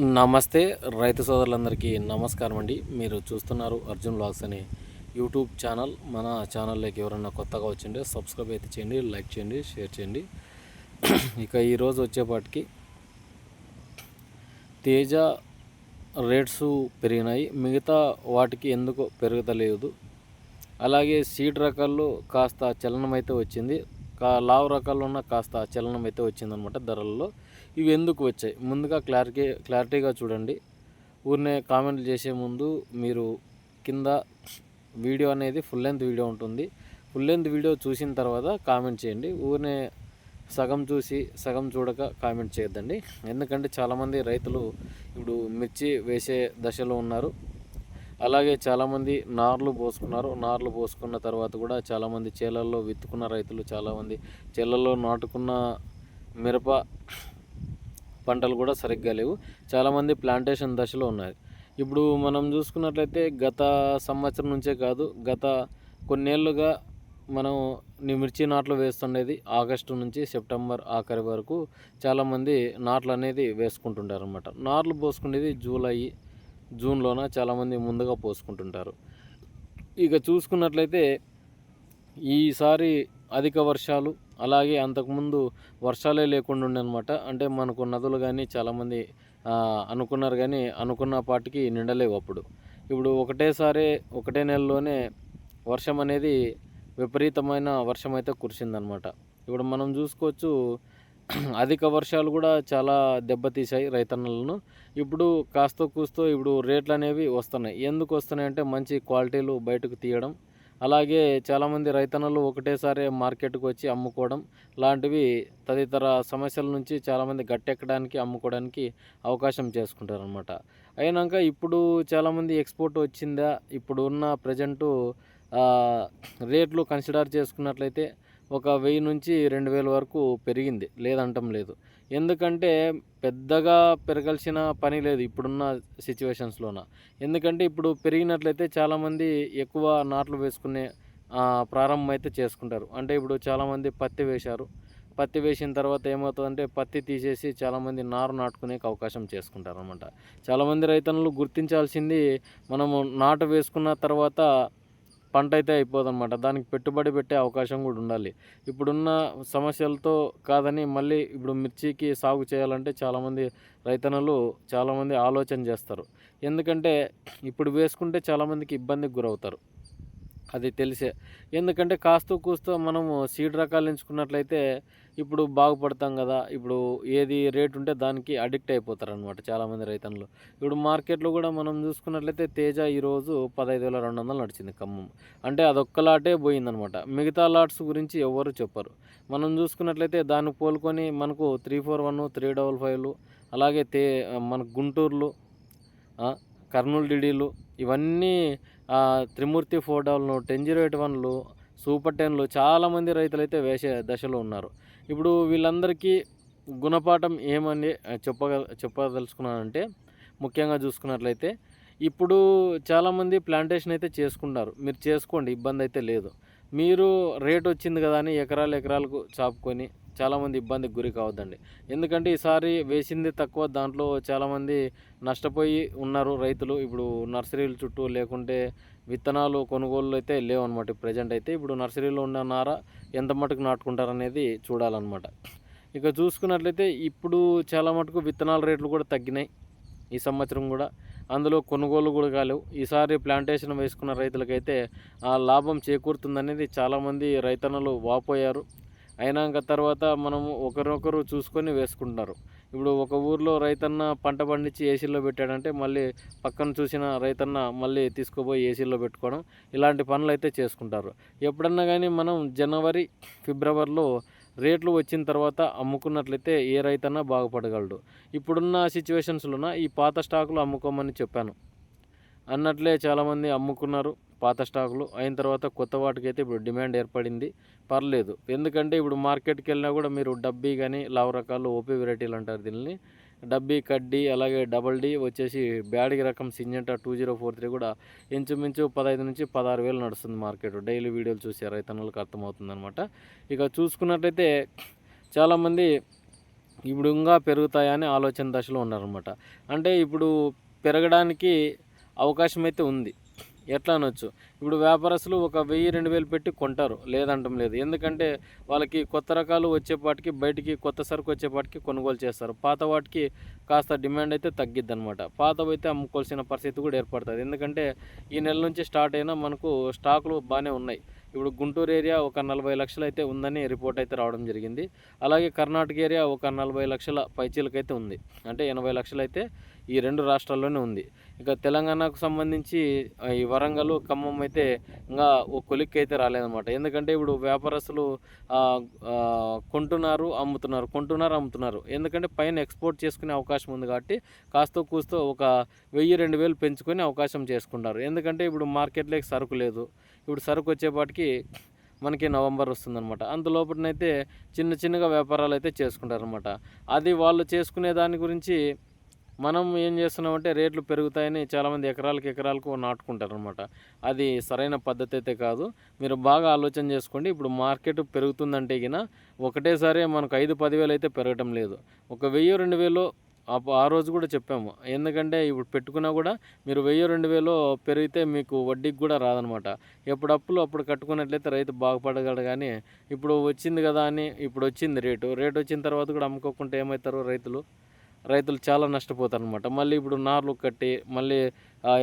నమస్తే రైతు సోదరులందరికీ నమస్కారం అండి. మీరు చూస్తున్నారు అర్జున్ వ్లాగ్స్ అనే యూట్యూబ్ ఛానల్. మన ఛానల్లోకి ఎవరన్నా కొత్తగా వచ్చింటే సబ్స్క్రైబ్ అయితే చేయండి, లైక్ చేయండి, షేర్ చేయండి. ఇక ఈరోజు వచ్చేపాటికి తేజ రేట్స్ పెరిగినాయి, మిగతా వాటికి ఎందుకు పెరుగుతలేదు. అలాగే సీడ్ రకాల్లో కాస్త చలనం అయితే వచ్చింది, లావు రకాల్లో ఉన్న కాస్త చలనం అయితే వచ్చిందనమాట ధరల్లో. ఇవి ఎందుకు వచ్చాయి ముందుగా క్లారిటీగా చూడండి. ఊరినే కామెంట్లు చేసే ముందు మీరు కింద వీడియో అనేది ఫుల్ లెంత్ వీడియో ఉంటుంది. ఫుల్ లెంత్ వీడియో చూసిన తర్వాత కామెంట్ చేయండి. ఊరినే సగం చూసి సగం చూడక కామెంట్ చేయొద్దండి. ఎందుకంటే చాలామంది రైతులు ఇప్పుడు మిర్చి వేసే దశలో ఉన్నారు. అలాగే చాలామంది నార్లు పోసుకున్నారు. నార్లు పోసుకున్న తర్వాత కూడా చాలామంది చేలల్లో విత్తుకున్న రైతులు, చాలామంది చేలల్లో నాటుకున్న మిరప పంటలు కూడా సరిగ్గా లేవు. చాలామంది ప్లాంటేషన్ దశలో ఉన్నాయి. ఇప్పుడు మనం చూసుకున్నట్లయితే గత సంవత్సరం నుంచే కాదు, గత కొన్నేళ్లుగా మనం మిర్చి నాట్లు వేస్తుండేది ఆగస్టు నుంచి సెప్టెంబర్ ఆఖరి వరకు చాలామంది నాట్లు అనేది వేసుకుంటుంటారు అన్నమాట. నార్లు పోసుకునేది జూన్లోన చాలామంది ముందుగా పోసుకుంటుంటారు. ఇక చూసుకున్నట్లయితే ఈసారి అధిక వర్షాలు, అలాగే అంతకుముందు వర్షాలే లేకుండా ఉండే అనమాట. అంటే మనకు నదులు కానీ చాలామంది అనుకున్నారు, కానీ అనుకున్న పాటికి నిండలేవు. ఇప్పుడు ఒకటే నెలలోనే వర్షం అనేది విపరీతమైన వర్షం అయితే కురిసిందనమాట. ఇప్పుడు మనం చూసుకోవచ్చు, అధిక వర్షాలు కూడా చాలా దెబ్బతీశాయి రైతన్నలను. ఇప్పుడు కాస్తో కూస్తో ఇప్పుడు రేట్లు అనేవి వస్తున్నాయి. ఎందుకు వస్తున్నాయంటే మంచి క్వాలిటీలు బయటకు తీయడం, అలాగే చాలామంది రైతన్నలు ఒకటేసారి మార్కెట్కి వచ్చి అమ్ముకోవడం లాంటివి తదితర సమస్యల నుంచి చాలామంది గట్టెక్కడానికి, అమ్ముకోవడానికి అవకాశం చేసుకుంటారనమాట. అయినాక ఇప్పుడు చాలామంది ఎక్స్పోర్ట్ వచ్చిందా, ఇప్పుడు ఉన్న ప్రజెంటు రేట్లు కన్సిడర్ చేసుకున్నట్లయితే ఒక 1000 నుంచి 2000 వరకు పెరిగింది, లేదంటం లేదు. ఎందుకంటే పెద్దగా పెరగాల్సిన పని లేదు ఇప్పుడున్న సిచ్యువేషన్స్లోన. ఎందుకంటే ఇప్పుడు పెరిగినట్లయితే చాలామంది ఎక్కువ నాట్లు వేసుకునే ప్రారంభం అయితే చేసుకుంటారు. అంటే ఇప్పుడు చాలామంది పత్తి వేశారు. పత్తి వేసిన తర్వాత ఏమవుతుందంటే పత్తి తీసేసి చాలామంది నారు నాటుకునేకి అవకాశం చేసుకుంటారు అనమాట. చాలామంది రైతన్నులు గుర్తించాల్సింది, మనము నాటు వేసుకున్న తర్వాత పంట అయితే అయిపోదన్నమాట. దానికి పెట్టుబడి పెట్టే అవకాశం కూడా ఉండాలి. ఇప్పుడున్న సమస్యలతో కాదని మళ్ళీ ఇప్పుడు మిర్చికి సాగు చేయాలంటే చాలామంది రైతన్నలు చాలామంది ఆలోచన చేస్తారు. ఎందుకంటే ఇప్పుడు వేసుకుంటే చాలామందికి ఇబ్బందికి గురవుతారు, అది తెలిసే. ఎందుకంటే కాస్తో కూస్తో మనము సీడ్ రకాలు ఎంచుకున్నట్లయితే ఇప్పుడు బాగుపడతాం కదా. ఇప్పుడు ఏది రేటు ఉంటే దానికి అడిక్ట్ అయిపోతారనమాట చాలామంది రైతన్నులు. ఇప్పుడు మార్కెట్లో కూడా మనం చూసుకున్నట్లయితే తేజ ఈరోజు 15,200 నడిచింది ఖమ్మం. అంటే అదొక్క లాటే పోయిందనమాట. మిగతా లాట్స్ గురించి ఎవరు చెప్పరు. మనం చూసుకున్నట్లయితే దాన్ని పోలుకొని మనకు 341, 355, అలాగే మనకు గుంటూరులో కర్నూలు డిడీలు, ఇవన్నీ త్రిమూర్తి 400, 1008 సూపర్ 10లు చాలామంది రైతులైతే వేసే దశలో ఉన్నారు. ఇప్పుడు వీళ్ళందరికీ గుణపాఠం ఏమని చెప్పదలుచుకున్నానంటే, ముఖ్యంగా చూసుకున్నట్లయితే ఇప్పుడు చాలామంది ప్లాంటేషన్ అయితే చేసుకున్నారు. మీరు చేసుకోండి, ఇబ్బంది అయితే లేదు. మీరు రేట్ వచ్చింది కదా అని ఎకరాలకు చాపుకొని చాలామంది ఇబ్బందికి గురి కావద్దండి. ఎందుకంటే ఈసారి వేసింది తక్కువ, దాంట్లో చాలామంది నష్టపోయి ఉన్నారు రైతులు. ఇప్పుడు నర్సరీల చుట్టూ లేకుంటే విత్తనాలు కొనుగోళ్ళు అయితే లేవన్నమాట. ప్రజెంట్ అయితే ఇప్పుడు నర్సరీలో ఉన్న నార ఎంత మటుకు నాటుకుంటారనేది చూడాలన్నమాట. ఇక చూసుకున్నట్లయితే ఇప్పుడు చాలా మటుకు విత్తనాల రేట్లు కూడా తగ్గినాయి ఈ సంవత్సరం కూడా. అందులో కొనుగోలు కూడా కాలేవు. ఈసారి ప్లాంటేషన్ వేసుకున్న రైతులకైతే లాభం చేకూరుతుందనేది చాలామంది రైతన్నలు వాపోయారు. అయినాక తర్వాత మనము ఒకరినొకరు చూసుకొని వేసుకుంటున్నారు. ఇప్పుడు ఒక ఊర్లో రైతన్న పంట పండించి ఏసీలో పెట్టాడంటే మళ్ళీ పక్కన చూసిన రైతన్న మళ్ళీ తీసుకుపోయి ఏసీలో పెట్టుకోవడం, ఇలాంటి పనులు అయితే చేసుకుంటారు. ఎప్పుడన్నా కానీ మనం జనవరి, ఫిబ్రవరిలో రేట్లు వచ్చిన తర్వాత అమ్ముకున్నట్లయితే ఏ రైతన్నా బాగుపడగలడు. ఇప్పుడున్న సిచ్యువేషన్స్లోన ఈ పాత స్టాకులు అమ్ముకోమని చెప్పాను అన్నట్లే చాలామంది అమ్ముకున్నారు. పాత స్టాకులు అయిన తర్వాత కొత్త వాటికైతే ఇప్పుడు డిమాండ్ ఏర్పడింది, పర్లేదు. ఎందుకంటే ఇప్పుడు మార్కెట్కి వెళ్ళినా కూడా మీరు డబ్బీ కానీ లావు రకాలు ఓపీ వెరైటీలు అంటారు దీన్ని, డబ్బీ, కడ్డీ, అలాగే డబల్ డి వచ్చేసి బ్యాడిగి రకం సింజెంటా 2043 కూడా ఇంచుమించు 15 నుంచి 16,000 నడుస్తుంది మార్కెట్. డైలీ వీడియోలు చూసే రైతన్నలకు అర్థమవుతుంది అనమాట. ఇక చూసుకున్నట్లయితే చాలామంది ఇప్పుడు ఇంకా పెరుగుతాయని ఆలోచన దశలో ఉన్నారనమాట. అంటే ఇప్పుడు పెరగడానికి అవకాశం అయితే ఉంది. ఎట్లా అనొచ్చు, ఇప్పుడు వ్యాపారస్తులు ఒక 1000, 2000 పెట్టి కొంటారు, లేదంటం లేదు. ఎందుకంటే వాళ్ళకి కొత్త రకాలు వచ్చేపాటికి బయటికి కొత్త సరుకు వచ్చేపాటికి కొనుగోలు చేస్తారు. పాత వాటికి కాస్త డిమాండ్ అయితే తగ్గిద్దనమాట. పాతవైతే అమ్ముకోవాల్సిన పరిస్థితి కూడా ఏర్పడుతుంది. ఎందుకంటే ఈ నెల నుంచి స్టార్ట్ అయినా మనకు స్టాకులు బాగానే ఉన్నాయి. ఇప్పుడు గుంటూరు ఏరియా ఒక 40 లక్షలు అయితే ఉందని రిపోర్ట్ అయితే రావడం జరిగింది. అలాగే కర్ణాటక ఏరియా ఒక 40 లక్షల పైచీలకైతే ఉంది. అంటే 80 లక్షలు అయితే ఈ 2 రాష్ట్రాల్లోనే ఉంది. ఇక తెలంగాణకు సంబంధించి ఈ వరంగల్, ఖమ్మం అయితే ఇంకా ఓ కొలిక్కి అయితే రాలేదన్నమాట. ఎందుకంటే ఇప్పుడు వ్యాపారస్తులు కొంటున్నారు, అమ్ముతున్నారు. ఎందుకంటే పైన ఎక్స్పోర్ట్ చేసుకునే అవకాశం ఉంది కాబట్టి కాస్తో కూస్తో ఒక 1000, 2000 పెంచుకొని అవకాశం చేసుకుంటారు. ఎందుకంటే ఇప్పుడు మార్కెట్లోకి సరుకు లేదు. ఇప్పుడు సరుకు వచ్చేపాటికి మనకి నవంబర్ వస్తుందన్నమాట. అంతలోపటనైతే చిన్నగా వ్యాపారాలు అయితే చేసుకుంటారనమాట. అది వాళ్ళు చేసుకునే దాని గురించి మనం ఏం చేస్తున్నామంటే రేట్లు పెరుగుతాయని చాలామంది ఎకరాలకు నాటుకుంటారనమాట. అది సరైన పద్ధతి అయితే కాదు. మీరు బాగా ఆలోచన చేసుకోండి. ఇప్పుడు మార్కెట్ పెరుగుతుందంటే గిన ఒకటేసారి మనకు 5, 10 వేలు అయితే పెరగటం లేదు. ఒక 1000, 2000 ఆ రోజు కూడా చెప్పాము. ఎందుకంటే ఇప్పుడు పెట్టుకున్నా కూడా మీరు 1000, 2000 పెరిగితే మీకు వడ్డీకి కూడా రాదనమాట. ఎప్పుడు అప్పుడు కట్టుకున్నట్లయితే రైతు బాగుపడగలడు. కానీ ఇప్పుడు వచ్చింది కదా అని ఇప్పుడు వచ్చింది రేటు వచ్చిన తర్వాత కూడా అమ్ముకోకుంటే ఏమవుతారు రైతులు చాలా నష్టపోతారనమాట. మళ్ళీ ఇప్పుడు నార్లు కట్టి మళ్ళీ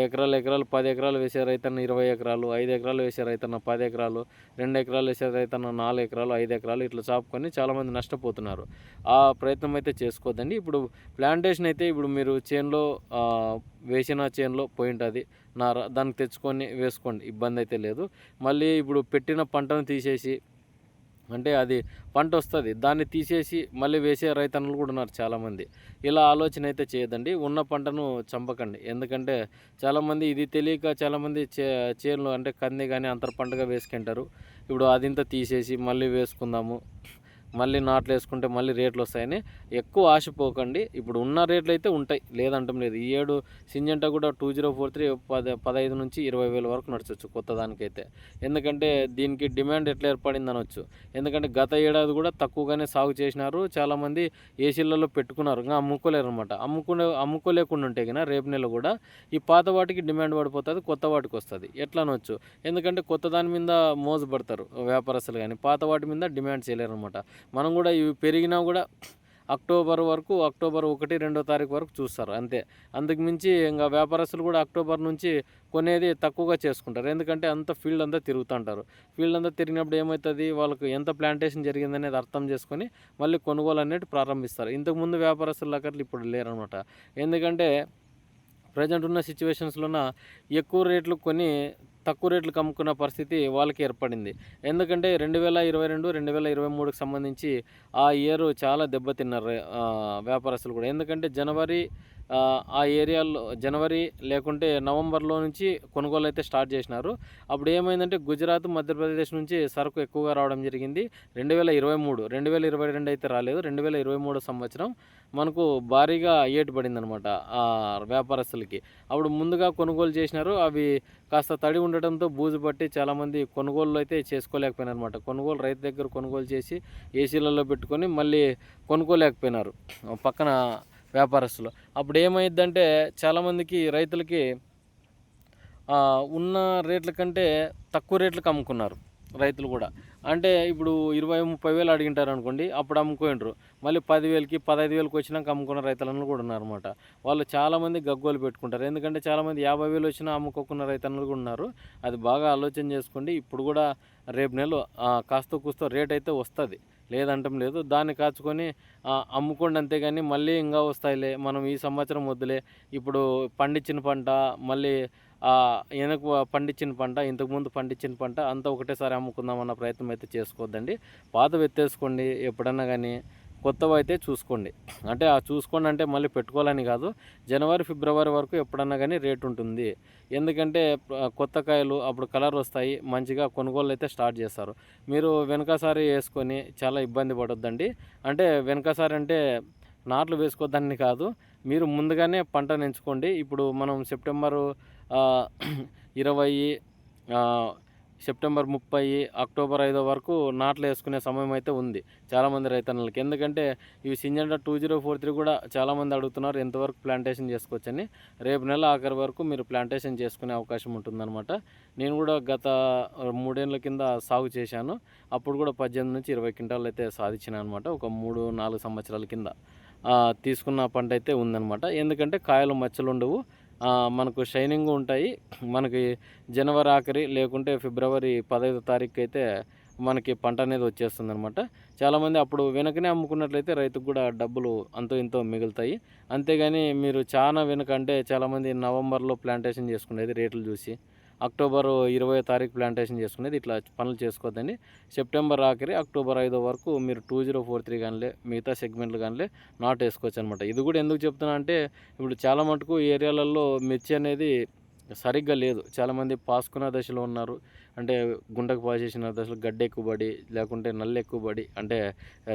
ఎకరాలు 10 ఎకరాలు వేసే రైతన్న 20 ఎకరాలు, 5 ఎకరాలు వేసే రైతన్న 10 ఎకరాలు, 2 ఎకరాలు వేసే రైతన్న 4 ఎకరాలు, 5 ఎకరాలు ఇట్లా చాపుకొని చాలామంది నష్టపోతున్నారు. ఆ ప్రయత్నం అయితే చేసుకోవద్దండి. ఇప్పుడు ప్లాంటేషన్ అయితే ఇప్పుడు మీరు చేనులో వేసిన చేనులో పోయి ఉంటుంది నార, దానికి తెచ్చుకొని వేసుకోండి, ఇబ్బంది అయితే లేదు. మళ్ళీ ఇప్పుడు పెట్టిన పంటను తీసేసి అంటే అది పంట వస్తుంది, దాన్ని తీసేసి మళ్ళీ వేసే రైతన్నలు కూడా ఉన్నారు చాలామంది. ఇలా ఆలోచన అయితే చేయదండి. ఉన్న పంటను చంపకండి. ఎందుకంటే చాలామంది ఇది తెలియక చాలామంది చేనులు అంటే కంది కానీ అంతర పంటగా వేసుకుంటారు. ఇప్పుడు అదింత తీసేసి మళ్ళీ వేసుకుందాము, మళ్ళీ నాట్లు వేసుకుంటే మళ్ళీ రేట్లు వస్తాయని ఎక్కువ ఆశపోకండి. ఇప్పుడు ఉన్న రేట్లు అయితే ఉంటాయి, లేదంటం లేదు. ఈ ఏడు సింజంటా కూడా 2043 15 నుంచి 20,000 వరకు నడచవచ్చు కొత్త దానికైతే. ఎందుకంటే దీనికి డిమాండ్ ఎట్లా ఏర్పడింది అనొచ్చు. ఎందుకంటే గత ఏడాది కూడా తక్కువగానే సాగు చేసినారు, చాలామంది ఏసీలలో పెట్టుకున్నారు, ఇంకా అమ్ముకోలేరు అనమాట. అమ్ముకోలేకుండా ఉంటే కన్నా రేపు నెల కూడా ఈ పాత వాటికి డిమాండ్ పడిపోతుంది, కొత్త వాటికి వస్తుంది. ఎట్లా అనొచ్చు, ఎందుకంటే కొత్త దాని మీద మోజు పడతారు వ్యాపారస్తులు, కానీ పాత వాటి మీద డిమాండ్ చేయలేరు అనమాట. మనం కూడా ఇవి పెరిగినా కూడా అక్టోబర్ 1, 2 తారీఖు వరకు చూస్తారు అంతే. అంతకుమించి ఇంకా వ్యాపారస్తులు కూడా అక్టోబర్ నుంచి కొనేది తక్కువగా చేసుకుంటారు. ఎందుకంటే అంత ఫీల్డ్ అంతా తిరుగుతుంటారు. ఫీల్డ్ అంతా తిరిగినప్పుడు ఏమవుతుంది, వాళ్ళకు ఎంత ప్లాంటేషన్ జరిగిందనేది అర్థం చేసుకొని మళ్ళీ కొనుగోలు అనేది ప్రారంభిస్తారు. ఇంతకుముందు వ్యాపారస్తులు అక్కట్లు ఇప్పుడు లేరనమాట. ఎందుకంటే ప్రజెంట్ ఉన్న సిచ్యువేషన్స్లోన ఎక్కువ రేట్లు కొని తక్కువ రేట్లకు అమ్ముకున్న పరిస్థితి వాళ్ళకి ఏర్పడింది. ఎందుకంటే 2022, 2023కి సంబంధించి ఆ ఇయర్ చాలా దెబ్బతిన్నారు వ్యాపారస్తులు కూడా. ఎందుకంటే ఆ ఏరియాలో జనవరి లేకుంటే నవంబర్లో నుంచి కొనుగోలు అయితే స్టార్ట్ చేసినారు. అప్పుడు ఏమైందంటే గుజరాత్, మధ్యప్రదేశ్ నుంచి సరుకు ఎక్కువగా రావడం జరిగింది. 2023, 2022 అయితే రాలేదు. 2023 సంవత్సరం మనకు భారీగా ఏటు పడిందనమాట ఆ వ్యాపారస్తులకి. అప్పుడు ముందుగా కొనుగోలు చేసినారు, అవి కాస్త తడి ఉండటంతో బూజు పట్టి చాలామంది కొనుగోలు అయితే చేసుకోలేకపోయినారనమాట. రైతు దగ్గర కొనుగోలు చేసి ఏసీలలో పెట్టుకొని మళ్ళీ కొనుక్కోలేకపోయినారు పక్కన వ్యాపారస్తులు. అప్పుడు ఏమైందంటే చాలామందికి రైతులకి ఉన్న రేట్ల కంటే తక్కువ రేట్లకు అమ్ముకున్నారు రైతులు కూడా. అంటే ఇప్పుడు 20-30 వేలు అడిగింటారు అనుకోండి, అప్పుడు అమ్ముకోండ్రు. మళ్ళీ 10,000కి 15,000కి వచ్చినాక అమ్ముకున్న రైతులను కూడా ఉన్నారన్నమాట. వాళ్ళు చాలామంది గగ్గోలు పెట్టుకుంటారు. ఎందుకంటే చాలామంది 50,000 వచ్చినా అమ్ముకోకున్న రైతన్నలు కూడా ఉన్నారు. అది బాగా ఆలోచన చేసుకోండి. ఇప్పుడు కూడా రేపు నెల కాస్త కూస్తో రేట్ అయితే వస్తుంది, లేదంటం లేదు. దాన్ని కాచుకొని అమ్ముకోండి అంతేగాని మళ్ళీ ఇంకా వస్తాయిలే, మనం ఈ సంవత్సరం వద్దులే, ఇప్పుడు పండించిన పంట మళ్ళీ వెనక పండించిన పంట, ఇంతకుముందు పండించిన పంట అంతా ఒకటేసారి అమ్ముకుందామన్న ప్రయత్నం అయితే చేసుకోవద్దండి. పాతవి ఎత్తేసుకోండి ఎప్పుడన్నా కానీ, కొత్తవి అయితే చూసుకోండి. అంటే చూసుకోండి అంటే మళ్ళీ పెట్టుకోవాలని కాదు, జనవరి, ఫిబ్రవరి వరకు ఎప్పుడన్నా కానీ రేటు ఉంటుంది. ఎందుకంటే కొత్త కాయలు అప్పుడు కలర్ వస్తాయి, మంచిగా కొనుగోలు అయితే స్టార్ట్ చేస్తారు. మీరు వెనకసారి వేసుకొని చాలా ఇబ్బంది పడొద్దండి. అంటే వెనకసారి అంటే నాట్లు వేసుకోవద్దని కాదు, మీరు ముందుగానే పంటను ఎంచుకోండి. ఇప్పుడు మనం సెప్టెంబరు 20 సెప్టెంబర్ 30, అక్టోబర్ 5 వరకు నాట్లు వేసుకునే సమయం అయితే ఉంది చాలామంది రైతన్నలకి. ఎందుకంటే ఈ సింజంటా 2043 కూడా చాలామంది అడుగుతున్నారు ఎంతవరకు ప్లాంటేషన్ చేసుకోవచ్చని. రేపు నెల ఆఖరి వరకు మీరు ప్లాంటేషన్ చేసుకునే అవకాశం ఉంటుందన్నమాట. నేను కూడా గత 3 ఏళ్ల కింద సాగు చేశాను. అప్పుడు కూడా 18-20 క్వింటాలు అయితే సాధించాను అనమాట. ఒక 3-4 సంవత్సరాల కింద తీసుకున్న పంట అయితే ఉందన్నమాట. ఎందుకంటే కాయలు మచ్చలుండవు, మనకు షైనింగ్ ఉంటాయి. మనకి జనవరి ఆఖరి లేకుంటే ఫిబ్రవరి 15 తారీఖు అయితే మనకి పంట అనేది వచ్చేస్తుందనమాట. చాలామంది అప్పుడు వెనకనే అమ్ముకున్నట్లయితే రైతుకు కూడా డబ్బులు అంతో ఇంతో మిగులుతాయి. అంతేగాని మీరు చాలా వెనక అంటే చాలామంది నవంబర్లో ప్లాంటేషన్ చేసుకునేది రేట్లు చూసి, అక్టోబర్ 20 తారీఖు ప్లాంటేషన్ చేసుకునేది. ఇట్లా పనులు చేసుకోవద్దండి. సెప్టెంబర్ ఆఖరి అక్టోబర్ 5 వరకు మీరు 2043 కానిలే మిగతా సెగ్మెంట్లు కానిలే నాటేసుకోవచ్చు అనమాట. ఇది కూడా ఎందుకు చెప్తున్నా అంటే ఇప్పుడు చాలా మటుకు ఈ ఏరియాలలో మిర్చి అనేది సరిగ్గా లేదు. చాలామంది పాసుకున్న దశలో ఉన్నారు. అంటే గుంటకు పాసేసిన దశలో గడ్డ ఎక్కువ పడి, లేకుంటే నల్లి ఎక్కువ పడి, అంటే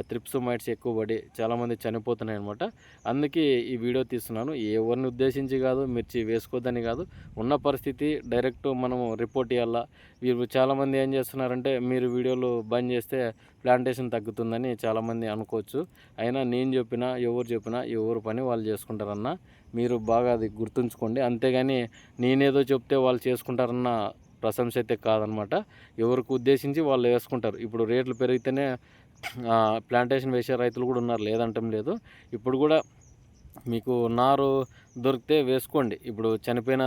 త్రిప్స్ మైట్స్ ఎక్కువ పడి చాలామంది చనిపోతున్నాయి అనమాట. అందుకే ఈ వీడియో తీస్తున్నాను. ఎవరిని ఉద్దేశించి కాదు, మిర్చి వేసుకోవద్దని కాదు, ఉన్న పరిస్థితి డైరెక్ట్ మనం రిపోర్ట్ ఇవ్వాలా. వీరు చాలామంది ఏం చేస్తున్నారంటే మీరు వీడియోలు బంద్ చేస్తే ప్లాంటేషన్ తగ్గుతుందని చాలామంది అనుకోవచ్చు. అయినా నేను చెప్పినా ఎవరు చెప్పినా ఎవరు పని వాళ్ళు చేసుకుంటారన్న మీరు బాగా అది గుర్తుంచుకోండి. అంతేగాని నేనేదో చెప్తే వాళ్ళు చేసుకుంటారన్న ప్రశంస అయితే కాదనమాట. ఎవరికి ఉద్దేశించి వాళ్ళు వేసుకుంటారు. ఇప్పుడు రేట్లు పెరిగితేనే ప్లాంటేషన్ వేసే రైతులు కూడా ఉన్నారు, లేదంటం లేదు. ఇప్పుడు కూడా మీకు నారు దొరికితే వేసుకోండి. ఇప్పుడు చనిపోయిన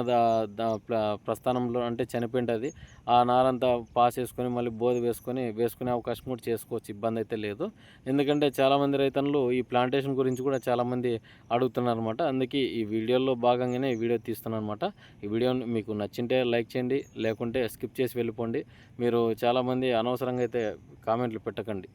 ప్రస్థానంలో అంటే చనిపోయింటుంది, ఆ నారంతా పాసేసుకొని మళ్ళీ బోధి వేసుకునే అవకాశం కూడా చేసుకోవచ్చు, ఇబ్బంది అయితే లేదు. ఎందుకంటే చాలామంది రైతన్నులు ఈ ప్లాంటేషన్ గురించి కూడా చాలామంది అడుగుతున్నారనమాట. అందుకే ఈ వీడియోలో భాగంగానే ఈ వీడియో తీస్తున్నాను అనమాట. ఈ వీడియో మీకు నచ్చింటే లైక్ చేయండి, లేకుంటే స్కిప్ చేసి వెళ్ళిపోండి. మీరు చాలామంది అనవసరంగా అయితే కామెంట్లు పెట్టకండి.